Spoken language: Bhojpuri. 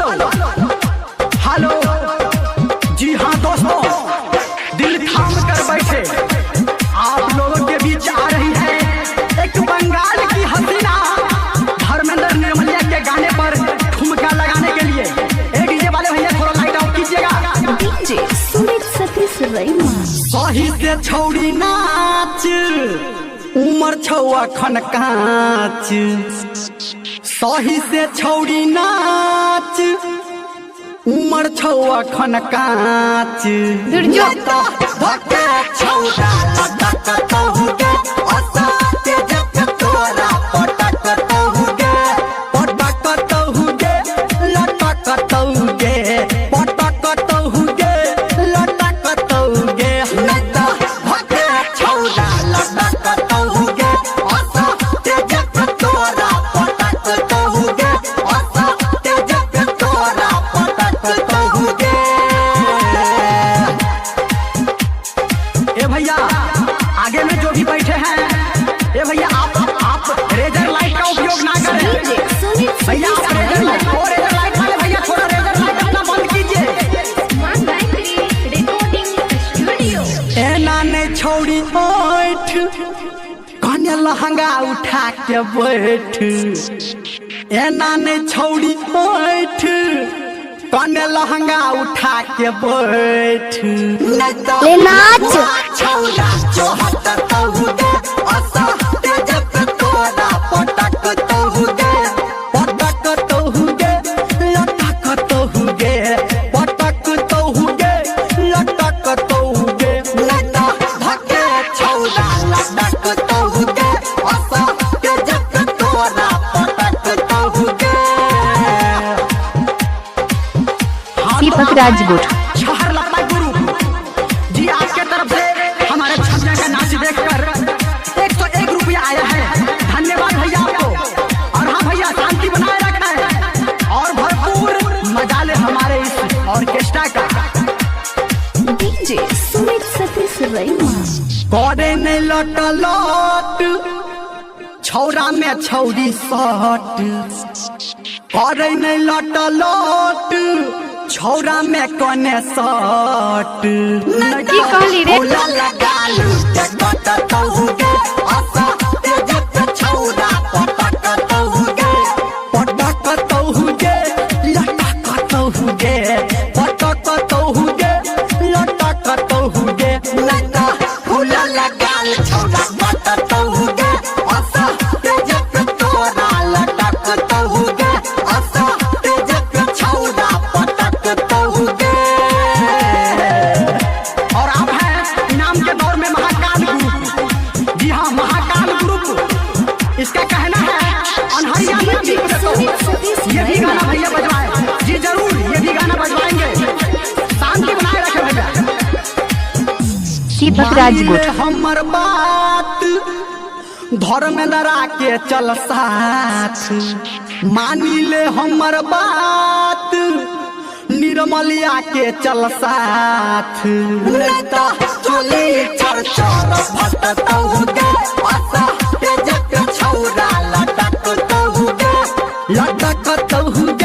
Hello hello. जी हाँ दोस्तों, दिल थाम कर बैठे, आप लोगों के बीच आ रही है एक बंगाल की हसीना धर्मेंद्र निर्मलिया के गाने पर ठुमका लगाने के लिए। एक डीजे वाले भैया थोड़ा लाइट ऑफ कीजिएगा। डीजे सुमित सतीश रैना। सही से छौड़ी नाच, उमर छौआ खन काच। सही से छौड़ी नाच, उमर छौआ खन काच। धके छौड़ा लटक तहुगे, असाते जग तोरा पटक तहुगे, पटक तहुगे, लटक तहुगे, पटक तहुगे, लटक तहुगे। नैता धके छौड़ा लटक तहुगे, असाते जग तोरा पटक तहुगे, असाते जग तोरा पटक तहुगे। ए भैया आगे में जो भी बैठे हैं, ए भैया आप रेजर लाइट का उपयोग ना करें। भैया आप रेजर लाइट वाले भैया थोड़ा रेजर लाइट अपना बंद कीजिए। एना नहीं छोड़ी बैठ, कन्या लहंगा उठा के बैठ। एना नहीं छोड़ी बैठ, कन्या लहंगा उठा के बैठ। ले नाच। छौड़ा जोहत तहुगे, असाते जग तोरा पटक तहुगे, पटक तहुगे, लटक तहुगे, पटक तहुगे, लटक तहुगे। नैता धके छौड़ा लटक तहुगे, असाते जग तोरा पटक तहुगे। दीपक राजगुट। शहर लगता गुरु जी, आपके तरफ से हमारे छपने का नाच देखकर 101 रुपया आया है। धन्यवाद भैया आपको। और हाँ भैया, शांति बनाए रखना है और भरपूर मजा ले हमारे इस ऑर्केस्ट्रा का। डीजे सुमित सतीश रैना। करे नहीं लट लट, छौरा में छौरी सट। करे नहीं लट लट, छौरा में कने सट। की कहली रे? लगालू जगत तहुगे, असाते जग छौरा पटक तहुगे, पटक तहुगे, लटक तहुगे, पटक तहुगे, लटक तहुगे। नैता फूल लगाल छौरा पटक तहुगे, असाते जग तोरा लटक तहुगे, असाते जग छौरा पटक तहुगे। और आप हैं इनाम के दौर में महाकाल ग्रुप। जी हाँ, महाकाल ग्रुप। इसका कहना है अनहरिया में भी ये भी गाना भैया बजवाए। जी जरूर, ये भी गाना बजवाएंगे। शांति बनाए रखे भैया। दीपक राजगुट। हमर बात धर्मेंद्र के चल साथ, मानी ले हमर बात निर्मलिया के चल साथ। नैता चोली चरचर फट तहुगे, असाते जग छौरा लटक तहुगे, लटक तहुगे।